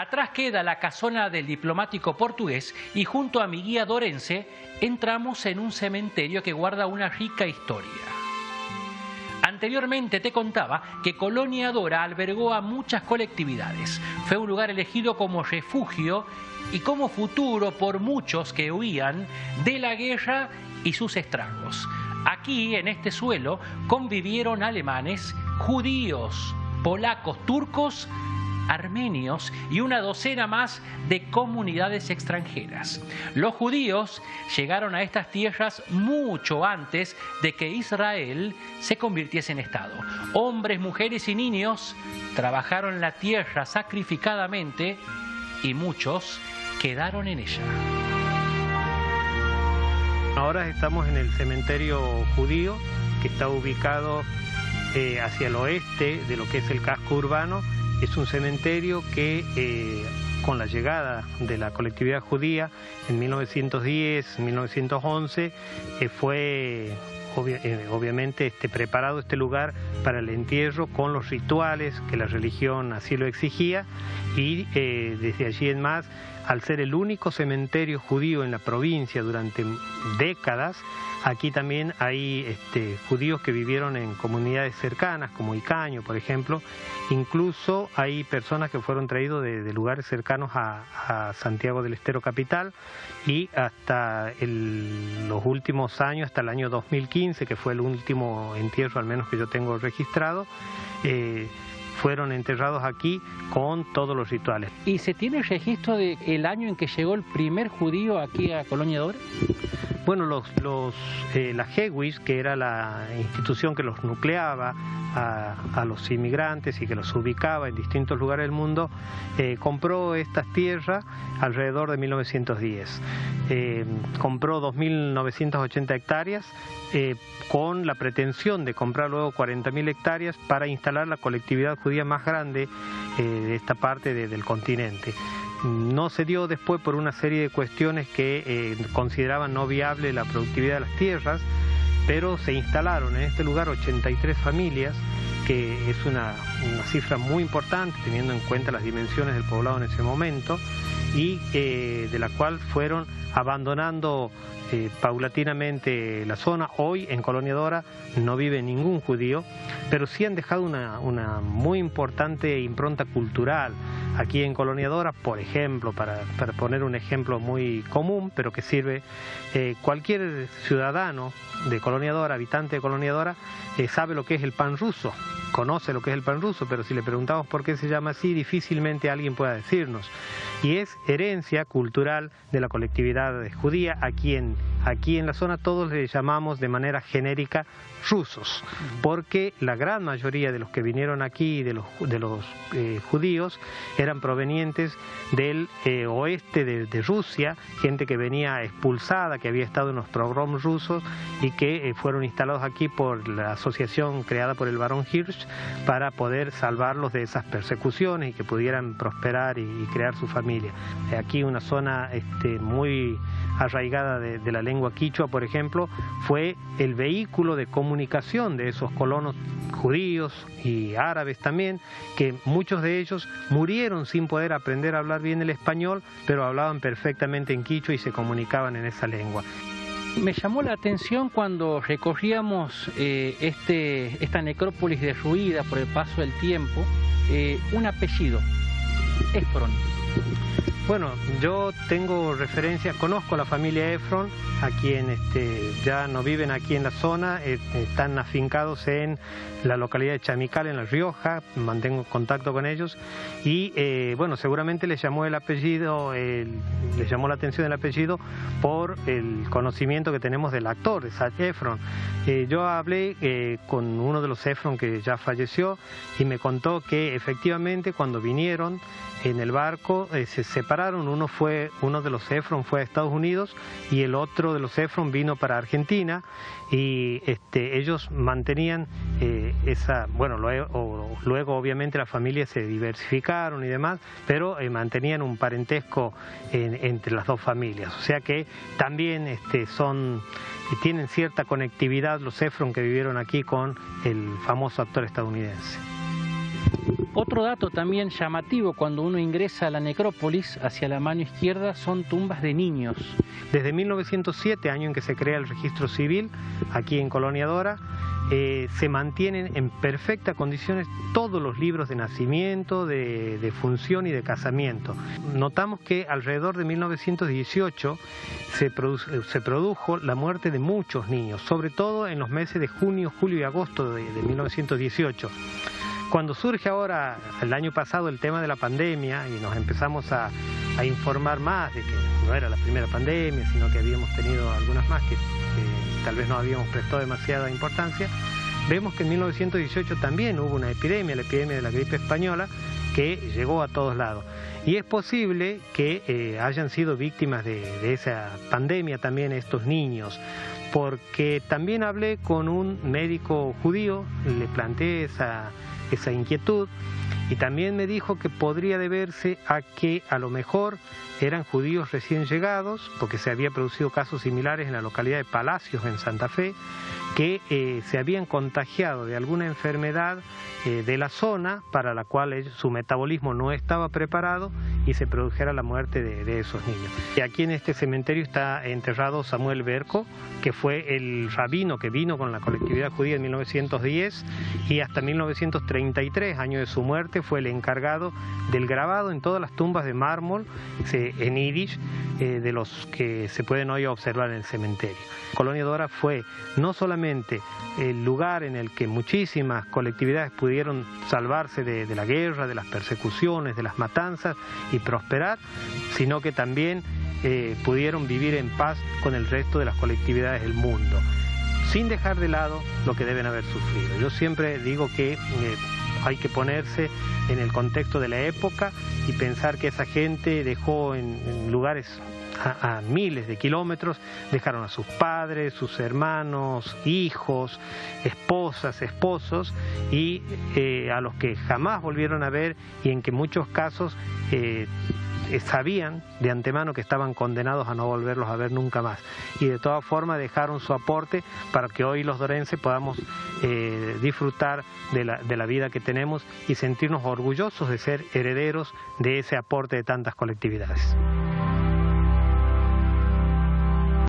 Atrás queda la casona del diplomático portugués y junto a mi guía dorense entramos en un cementerio que guarda una rica historia. Anteriormente te contaba que Colonia Dora albergó a muchas colectividades. Fue un lugar elegido como refugio y como futuro por muchos que huían de la guerra y sus estragos. Aquí, en este suelo, convivieron alemanes, judíos, polacos, turcos, armenios y una docena más de comunidades extranjeras. Los judíos llegaron a estas tierras mucho antes de que Israel se convirtiese en Estado. Hombres, mujeres y niños trabajaron la tierra sacrificadamente y muchos quedaron en ella. Ahora estamos en el cementerio judío, que está ubicado hacia el oeste de lo que es el casco urbano. Es un cementerio que con la llegada de la colectividad judía en 1910, 1911, fue obviamente preparado este lugar para el entierro con los rituales que la religión así lo exigía, y desde allí en más, al ser el único cementerio judío en la provincia durante décadas, aquí también hay judíos que vivieron en comunidades cercanas, como Icaño, por ejemplo. Incluso hay personas que fueron traídos de lugares cercanos a Santiago del Estero capital, y hasta los últimos años, hasta el año 2015, que fue el último entierro al menos que yo tengo registrado, fueron enterrados aquí con todos los rituales. ¿Y se tiene registro del año en que llegó el primer judío aquí a Colonia Dora? Bueno, la Jewish, que era la institución que los nucleaba a los inmigrantes y que los ubicaba en distintos lugares del mundo, compró estas tierras alrededor de 1910. Compró 2.980 hectáreas con la pretensión de comprar luego 40.000 hectáreas para instalar la colectividad judía más grande de esta parte del continente. No se dio después por una serie de cuestiones que consideraban no viable la productividad de las tierras, pero se instalaron en este lugar 83 familias, que es una cifra muy importante teniendo en cuenta las dimensiones del poblado en ese momento, y de la cual fueron abandonando paulatinamente la zona. Hoy en Colonia Dora no vive ningún judío, pero sí han dejado una muy importante impronta cultural. Aquí en Colonia Dora, por ejemplo, para poner un ejemplo muy común, pero que sirve, cualquier ciudadano de Colonia Dora, habitante de Colonia Dora, sabe lo que es el pan ruso, conoce lo que es el pan ruso, pero si le preguntamos por qué se llama así, difícilmente alguien pueda decirnos. Y es herencia cultural de la colectividad judía. Aquí en la zona todos le llamamos de manera genérica rusos, porque la gran mayoría de los que vinieron aquí, de los judíos, eran provenientes del oeste de Rusia, gente que venía expulsada, que había estado en los pogroms rusos y que fueron instalados aquí por la asociación creada por el barón Hirsch para poder salvarlos de esas persecuciones y que pudieran prosperar y crear su familia. Aquí una zona muy arraigada de la lengua quichua, por ejemplo, fue el vehículo de comunicación de esos colonos judíos y árabes también, que muchos de ellos murieron sin poder aprender a hablar bien el español, pero hablaban perfectamente en quichua y se comunicaban en esa lengua. Me llamó la atención cuando recorríamos esta necrópolis derruida por el paso del tiempo, un apellido, Efron. Bueno, yo tengo referencias, conozco a la familia Efron, a quien ya no viven aquí en la zona, están afincados en la localidad de Chamical, en La Rioja, mantengo contacto con ellos, y bueno, seguramente les llamó el apellido, les llamó la atención el apellido por el conocimiento que tenemos del actor, de Zac Efron. Yo hablé con uno de los Efron que ya falleció y me contó que efectivamente cuando vinieron en el barco se separaron, uno de los Efron fue a Estados Unidos y el otro de los Efron vino para Argentina, y ellos mantenían luego obviamente las familias se diversificaron y demás, pero mantenían un parentesco entre las dos familias, o sea que también tienen cierta conectividad los Efron que vivieron aquí con el famoso actor estadounidense. Otro dato también llamativo cuando uno ingresa a la necrópolis, hacia la mano izquierda, son tumbas de niños. Desde 1907, año en que se crea el registro civil, aquí en Colonia Dora, se mantienen en perfectas condiciones todos los libros de nacimiento, de función y de casamiento. Notamos que alrededor de 1918 se produjo la muerte de muchos niños, sobre todo en los meses de junio, julio y agosto de 1918. Cuando surge ahora, el año pasado, el tema de la pandemia y nos empezamos a informar más de que no era la primera pandemia, sino que habíamos tenido algunas más que tal vez no habíamos prestado demasiada importancia, vemos que en 1918 también hubo una epidemia, la epidemia de la gripe española, que llegó a todos lados. Y es posible que hayan sido víctimas de esa pandemia también estos niños, porque también hablé con un médico judío, le planteé esa inquietud, y también me dijo que podría deberse a que a lo mejor eran judíos recién llegados, porque se había producido casos similares en la localidad de Palacios, en Santa Fe, que se habían contagiado de alguna enfermedad de la zona para la cual su metabolismo no estaba preparado y se produjera la muerte de esos niños. Y aquí en este cementerio está enterrado Samuel Berco, que fue el rabino que vino con la colectividad judía en 1910 y hasta 1933, año de su muerte, fue el encargado del grabado en todas las tumbas de mármol en yiddish de los que se pueden hoy observar en el cementerio. Colonia Dora fue no solamente el lugar en el que muchísimas colectividades pudieron salvarse de la guerra, de las persecuciones, de las matanzas y prosperar, sino que también pudieron vivir en paz con el resto de las colectividades del mundo, sin dejar de lado lo que deben haber sufrido. Yo siempre digo que hay que ponerse en el contexto de la época y pensar que esa gente dejó en lugares a miles de kilómetros, dejaron a sus padres, sus hermanos, hijos, esposas, esposos, y a los que jamás volvieron a ver y en que muchos casos sabían de antemano que estaban condenados a no volverlos a ver nunca más. Y de todas formas dejaron su aporte para que hoy los dorenses podamos disfrutar de la vida que tenemos y sentirnos orgullosos de ser herederos de ese aporte de tantas colectividades.